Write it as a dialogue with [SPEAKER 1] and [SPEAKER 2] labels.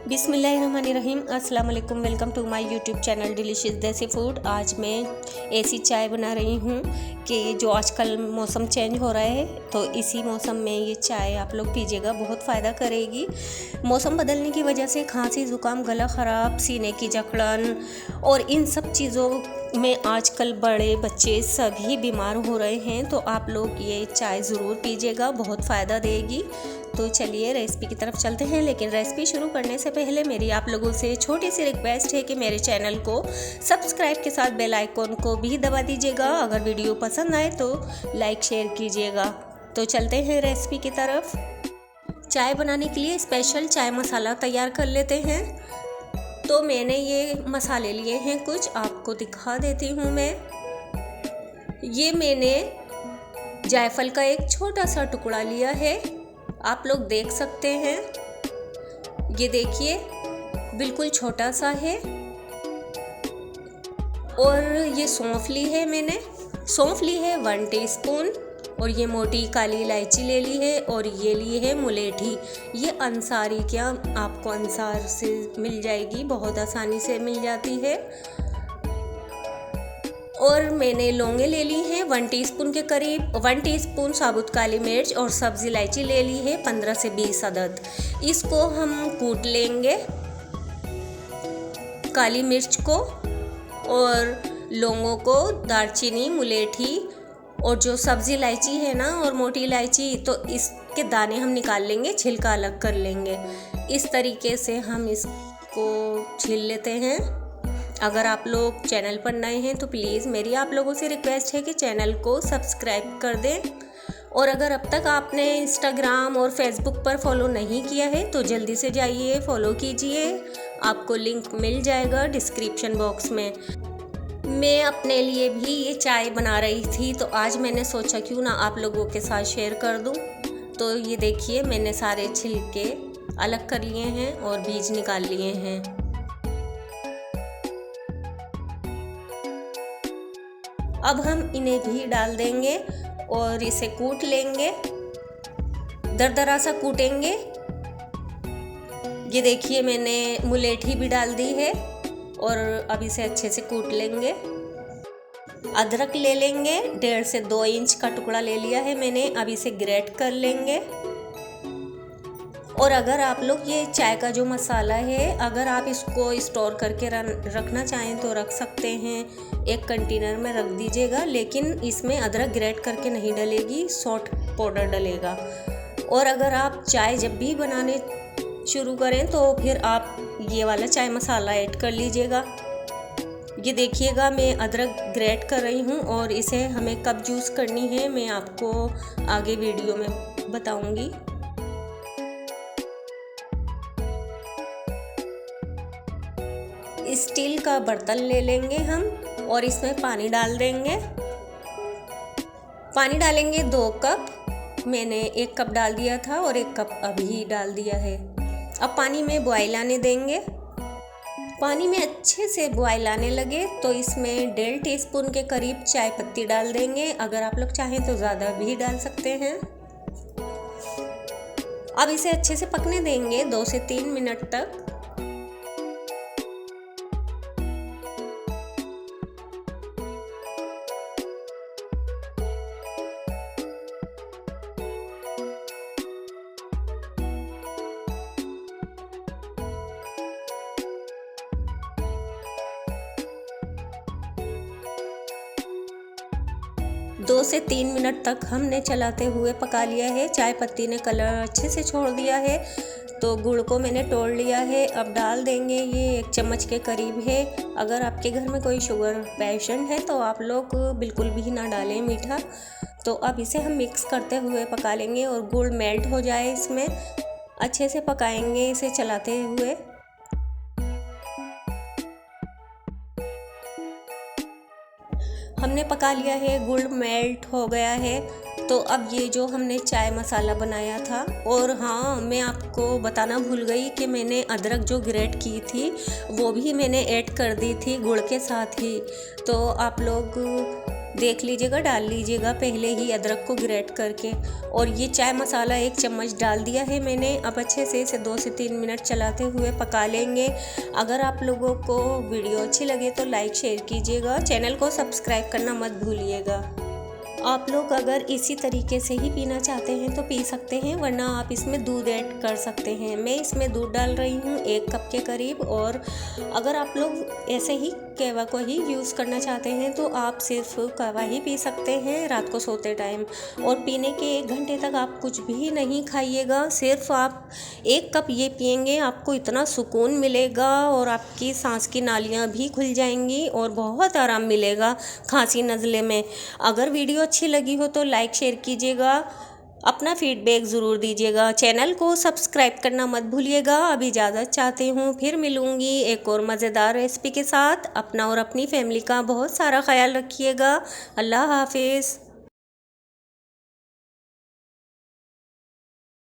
[SPEAKER 1] बिस्मिल्लाहिर्रहमानिर्रहीम। अस्सलाम वालेकुम। Welcome to my YouTube channel delicious desi food. आज मैं ऐसी चाय बना रही हूँ कि जो आजकल मौसम चेंज हो रहा है, तो इसी मौसम में ये चाय आप लोग पीजिएगा, बहुत फ़ायदा करेगी। मौसम बदलने की वजह से खांसी, ज़ुकाम, गला ख़राब, सीने की जकड़न और इन सब चीज़ों में आजकल बड़े बच्चे सभी बीमार हो रहे हैं। तो आप लोग ये चाय ज़रूर पीजिएगा, बहुत फ़ायदा देगी। तो चलिए रेसिपी की तरफ चलते हैं। लेकिन रेसिपी शुरू करने से पहले मेरी आप लोगों से छोटी सी रिक्वेस्ट है कि मेरे चैनल को सब्सक्राइब के साथ बेल आइकॉन को भी दबा दीजिएगा। अगर वीडियो पसंद आए तो लाइक शेयर कीजिएगा। तो चलते हैं रेसिपी की तरफ। चाय बनाने के लिए स्पेशल चाय मसाला तैयार कर लेते हैं। तो मैंने ये मसाले लिए हैं, कुछ आपको दिखा देती हूँ मैं। ये मैंने जायफल का एक छोटा सा टुकड़ा लिया है, आप लोग देख सकते हैं। ये देखिए बिल्कुल छोटा सा है। और ये सौंफ ली है, मैंने सौंफ ली है 1 टीस्पून। और ये मोटी काली इलायची ले ली है। और ये ली है मुलेठी। ये अंसारी क्या आपको अंसार से मिल जाएगी, बहुत आसानी से मिल जाती है। और मैंने लौंगे ले ली हैं 1 टीस्पून के करीब। 1 टीस्पून साबुत काली मिर्च और सब्ज़ी इलायची ले ली है 15 से 20 अदद। इसको हम कूट लेंगे, काली मिर्च को और लौंगों को, दालचीनी, मुलेठी और जो सब्ज़ी इलायची है ना और मोटी इलायची, तो इसके दाने हम निकाल लेंगे, छिलका अलग कर लेंगे। इस तरीके से हम इसको छील लेते हैं। अगर आप लोग चैनल पर नए हैं तो प्लीज़ मेरी आप लोगों से रिक्वेस्ट है कि चैनल को सब्सक्राइब कर दें। और अगर अब तक आपने इंस्टाग्राम और फेसबुक पर फॉलो नहीं किया है तो जल्दी से जाइए, फॉलो कीजिए। आपको लिंक मिल जाएगा डिस्क्रिप्शन बॉक्स में। मैं अपने लिए भी ये चाय बना रही थी, तो आज मैंने सोचा क्यों ना आप लोगों के साथ शेयर कर दूं। तो ये देखिए मैंने सारे छिलके अलग कर लिए हैं और बीज निकाल लिए हैं। अब हम इन्हें भी डाल देंगे और इसे कूट लेंगे, दरदरा सा कूटेंगे। ये देखिए मैंने मुलेठी भी डाल दी है और अब इसे अच्छे से कूट लेंगे। अदरक ले लेंगे, 1.5 से 2 इंच का टुकड़ा ले लिया है मैंने। अब इसे ग्रेट कर लेंगे। और अगर आप लोग ये चाय का जो मसाला है, अगर आप इसको स्टोर करके रखना चाहें तो रख सकते हैं, एक कंटेनर में रख दीजिएगा। लेकिन इसमें अदरक ग्रेट करके नहीं डलेगी, सॉल्ट पाउडर डलेगा। और अगर आप चाय जब भी बनाने शुरू करें तो फिर आप ये वाला चाय मसाला ऐड कर लीजिएगा। ये देखिएगा मैं अदरक ग्रेट कर रही हूँ और इसे हमें कब यूज़ करनी है मैं आपको आगे वीडियो में बताऊँगी। स्टील का बर्तन ले लेंगे हम और इसमें पानी डाल देंगे। पानी डालेंगे 2 कप। मैंने 1 कप डाल दिया था और 1 कप अभी डाल दिया है। अब पानी में बॉयल आने देंगे। पानी में अच्छे से बॉयल आने लगे तो इसमें 1.5 टीस्पून के करीब चाय पत्ती डाल देंगे। अगर आप लोग चाहें तो ज़्यादा भी डाल सकते हैं। अब इसे अच्छे से पकने देंगे 2 से 3 मिनट तक। दो से 3 मिनट तक हमने चलाते हुए पका लिया है। चाय पत्ती ने कलर अच्छे से छोड़ दिया है। तो गुड़ को मैंने तोड़ लिया है। अब डाल देंगे, ये 1 चम्मच के करीब है। अगर आपके घर में कोई शुगर पेशेंट है तो आप लोग बिल्कुल भी ना डालें मीठा। तो अब इसे हम मिक्स करते हुए पका लेंगे और गुड़ मेल्ट हो जाए इसमें। अच्छे से पकाएंगे इसे चलाते हुए। हमने पका लिया है, गुड़ मेल्ट हो गया है। तो अब ये जो हमने चाय मसाला बनाया था, और हाँ मैं आपको बताना भूल गई कि मैंने अदरक जो ग्रेट की थी वो भी मैंने ऐड कर दी थी गुड़ के साथ ही। तो आप लोग देख लीजिएगा, डाल लीजिएगा पहले ही अदरक को ग्रेट करके। और ये चाय मसाला 1 चम्मच डाल दिया है मैंने। अब अच्छे से इसे 2 से 3 मिनट चलाते हुए पका लेंगे। अगर आप लोगों को वीडियो अच्छी लगे तो लाइक शेयर कीजिएगा, चैनल को सब्सक्राइब करना मत भूलिएगा। आप लोग अगर इसी तरीके से ही पीना चाहते हैं तो पी सकते हैं, वरना आप इसमें दूध ऐड कर सकते हैं। मैं इसमें दूध डाल रही हूँ 1 कप के करीब। और अगर आप लोग ऐसे ही कहवा को ही यूज़ करना चाहते हैं तो आप सिर्फ कहवा ही पी सकते हैं रात को सोते टाइम। और पीने के 1 घंटे तक आप कुछ भी नहीं खाइएगा, सिर्फ आप 1 कप ये पिएंगे, आपको इतना सुकून मिलेगा और आपकी सांस की नालियाँ भी खुल जाएंगी और बहुत आराम मिलेगा खांसी नज़ले में। अगर वीडियो अच्छी लगी हो तो लाइक शेयर कीजिएगा, अपना फीडबैक ज़रूर दीजिएगा, चैनल को सब्सक्राइब करना मत भूलिएगा। अब इजाज़त चाहती हूँ, फिर मिलूँगी एक और मज़ेदार रेसिपी के साथ। अपना और अपनी फैमिली का बहुत सारा ख्याल रखिएगा। अल्लाह हाफिज़।